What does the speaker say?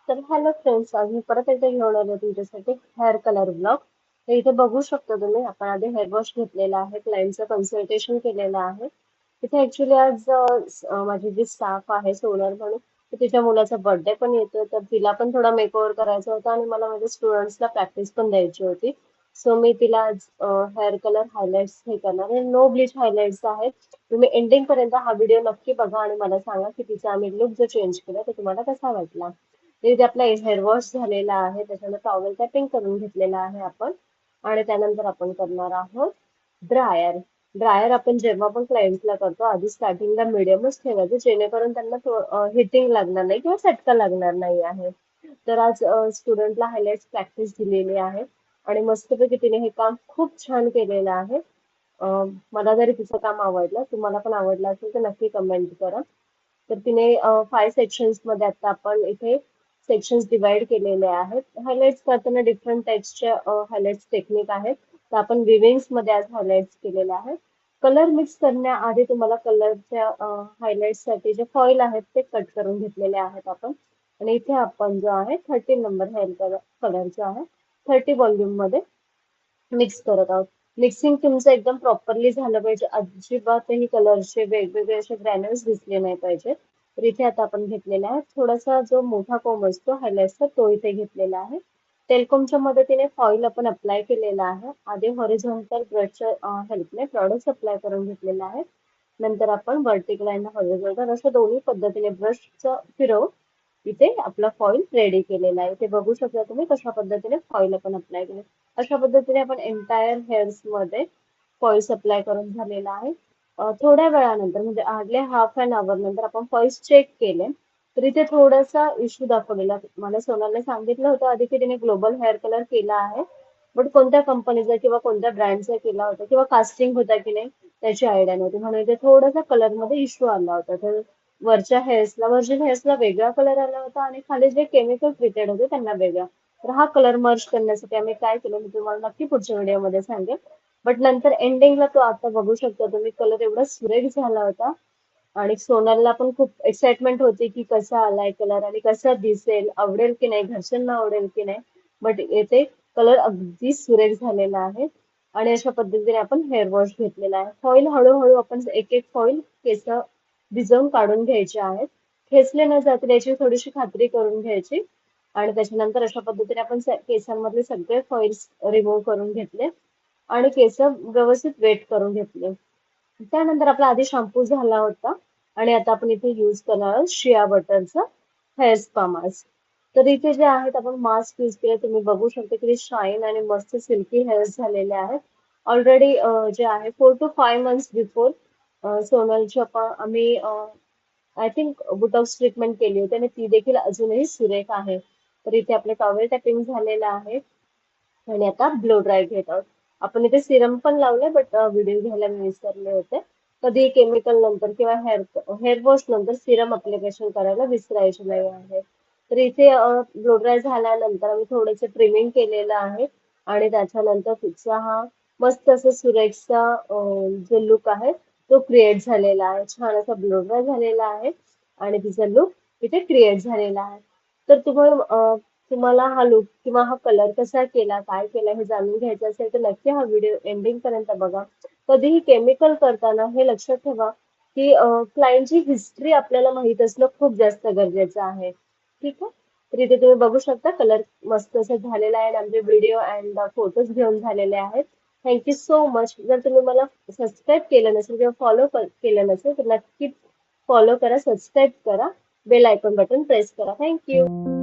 तर hello friends, आज मी परत एकदा घेऊन आले तुमच्यासाठी हेअर कलर ब्लॉग. तर इथे बघू शकता तुम्ही, आपण आधी हेअर वॉश घेतलेला आहे, क्लायंटचं कन्सल्टेशन केलेलं आहे. इथे ऍक्च्युली आज माझी जी स्टाफ आहे सोनल म्हणून, तर तिच्या मुलाचा बर्थडे पण येतोय, तर तिला पण थोडा मेकओव्हर करायचा होता आणि मला माझ्या स्टुडंट्सला प्रॅक्टिस पण द्यायची होती. सो मी तिला आज हेअर कलर हायलाइट्स हे करणार आहे. नो ब्लीच हायलाइट्स आहेत. तुम्ही एंडिंग पर्यंत हा व्हिडिओ नक्की बघा आणि मला सांगा की तिचा आम्ही लुक जो चेंज केला तो तुम्हाला कसा वाटला. ते आपला हेअर वॉश झालेला आहे, त्याच्यानंतर टॉवेल टॅपिंग करून घेतलेला आहे आपण. आणि त्यानंतर आपण करणार आहोत ड्रायर. ड्रायर आपण जेव्हा पण क्लायंटला करतो आधी स्टार्टिंगला मिडियमच ठेवायचं, जेणेकरून त्यांना हिटिंग लागणार नाही किंवा चटका लागणार नाही आहे. तर आज स्टुडंटला हायलाइट्स प्रॅक्टिस दिलेली आहे आणि मस्तपैकी तिने हे काम खूप छान केलेलं आहे. मला जरी तिचं काम आवडलं, तुम्हाला पण आवडलं असेल तर नक्की कमेंट करा. तर तिने 5 सेक्शन्स मध्ये आता आपण इथे सेक्शन्स डिवाइड केलेले आहेत. हायलाइट्स करताना डिफरंट टाइप्सच्या हायलाइट्स टेक्निक आहेत. तर आपण विविंग्स मध्ये आज हायलाइट्स केलेले आहेत. कलर मिक्स करण्याआधी तुम्हाला कलरच्या हायलाइट्स साठी जे फॉईल आहेत ते कट करून घेतलेले आहेत आपण. आणि इथे आपण जो आहे 13 नंबर हेअर कलर जो आहे 30 व्हॉल्यूम मध्ये मिक्स करत आहोत. मिक्सिंग तुमचं एकदम प्रॉपरली झालं पाहिजे, अजिबातही कलरचे वेगवेगळे असे ग्रॅन्युल्स दिसले नाही पाहिजे. तर इथे आता आपण घेतलेला आहे थोडासा जो मोठा कोंब असतो हायलाइटचा, तो इथे घेतलेला आहे. तेलकोमच्या मदतीने फॉईल आपण अप्लाय केलेला आहे. आधी हॉरिझॉन्टल ब्रशच्या हेल्पने प्रॉडक्ट अप्लाय करून घेतलेला आहे. नंतर आपण व्हर्टिकल आणि हॉरिझॉन्टल अशा दोन्ही पद्धतीने ब्रशचं फिरवून इथे आपला फॉईल रेडी केलेला आहे. ते बघू शकता तुम्ही कशा पद्धतीने फॉईल आपण अप्लाय केले. अशा पद्धतीने आपण एंटायर हेअर्स मध्ये फॉइल्स अप्लाय करून झालेला आहे. थोड्या वेळानंतर म्हणजे हार्डली हाफ एन आवर नंतर आपण फॉइल्स चेक केले, तर इथे थोडासा इश्यू दाखवलेला. मला सोनालने सांगितलं होतं आधी की तिने ग्लोबल हेअर कलर केला आहे, बट कोणत्या कंपनीचा किंवा कोणत्या ब्रँडचा केला होता किंवा कास्टिंग होता की नाही त्याची आयडिया नव्हती, म्हणून इथे थोडासा कलर मध्ये इश्यू आला होता. तर व्हर्जिन हेअर्सला वेगळा कलर आला होता आणि खाली जे केमिकल ट्रीटेड होते त्यांना वेगळा. तर हा कलर मर्ज करण्यासाठी आम्ही काय केलं मी तुम्हाला नक्की पुढच्या व्हिडिओमध्ये सांगेन. बट नंतर एंडिंगला तो आता बघू शकता तुम्ही, कलर एवढा सुरेख झाला होता. आणि सोनलला पण खूप एक्साइटमेंट होती की कसा आलाय कलर आणि कसा दिसेल, आवडेल की नाही, घरच्यांना आवडेल की नाही. बट येथे कलर अगदी सुरेख झालेला आहे. आणि अशा पद्धतीने आपण हेअर वॉश घेतलेला आहे. फॉईल हळूहळू आपण एक एक फॉईल केस भिजवून काढून घ्यायचे आहेत. खेचले न जातील याची थोडीशी खात्री करून घ्यायची. आणि त्याच्यानंतर अशा पद्धतीने आपण केसांमधले सगळे फॉइल्स रिमूव्ह करून घेतले आणि केस व्यवस्थित वेट करून घेतले. त्यानंतर आपला आधी शॅम्पू झाला होता आणि आता आपण इथे यूज करणार आहोत शिया बटरचा हेअर स्पा मास्क. तर इथे जे आहेत आपण मास्क यूज केले, तुम्ही बघू शकता की शाईन आणि मस्त सिल्की हेअर्स झालेले आहेत. ऑलरेडी जे आहे 4 to 5 months बिफोर सोनलची आपण आम्ही आय थिंक बुटॉक्स ट्रीटमेंट केली होती आणि ती देखील अजूनही सुरेख आहे. तर इथे आपले टॉवेल टॅपिंग झालेलं आहे आणि आता ब्लो ड्राय घेत आहोत. आपण इथे सिरम पण लावले, बट व्हिडिओ घ्यायला मी विसरले होते. कधी केमिकल नंतर किंवा हेअर वॉश नंतर सिरम अप्लिकेशन करायला विसरायचे नाही आहे. तर इथे ब्लो ड्राय झाल्यानंतर आम्ही थोडेसे ट्रिमिंग केलेलं आहे आणि त्याच्यानंतर तिचा हा मस्त असं सुरेखचा जो लुक आहे तो क्रिएट झालेला आहे. छान असा ब्लो ड्राय झालेला आहे आणि तिचा लुक इथे क्रिएट झालेला आहे. तर तुम्हाला हा लुक किंवा हा कलर कसा केला, काय केला हे जाणून घ्यायचं असेल तर नक्की हा व्हिडिओ एंडिंग पर्यंत बघा. कधीही केमिकल करताना हे लक्षात ठेवा की क्लायंटची हिस्ट्री आपल्याला माहित असणं खूप जास्त गरजेचं आहे. ठीक आहे. तर इथे तुम्ही बघू शकता कलर मस्त असं झालेला आहे आणि आमचे व्हिडिओ अँड फोटोज घेऊन झालेले आहेत. Thank you so much. जर तुम्ही मला सबस्क्राईब केलं नसेल किंवा फॉलो केलं नसेल तर नक्की फॉलो करा, सबस्क्राईब करा, बेल आयकॉन बटन प्रेस करा. थँक्यू.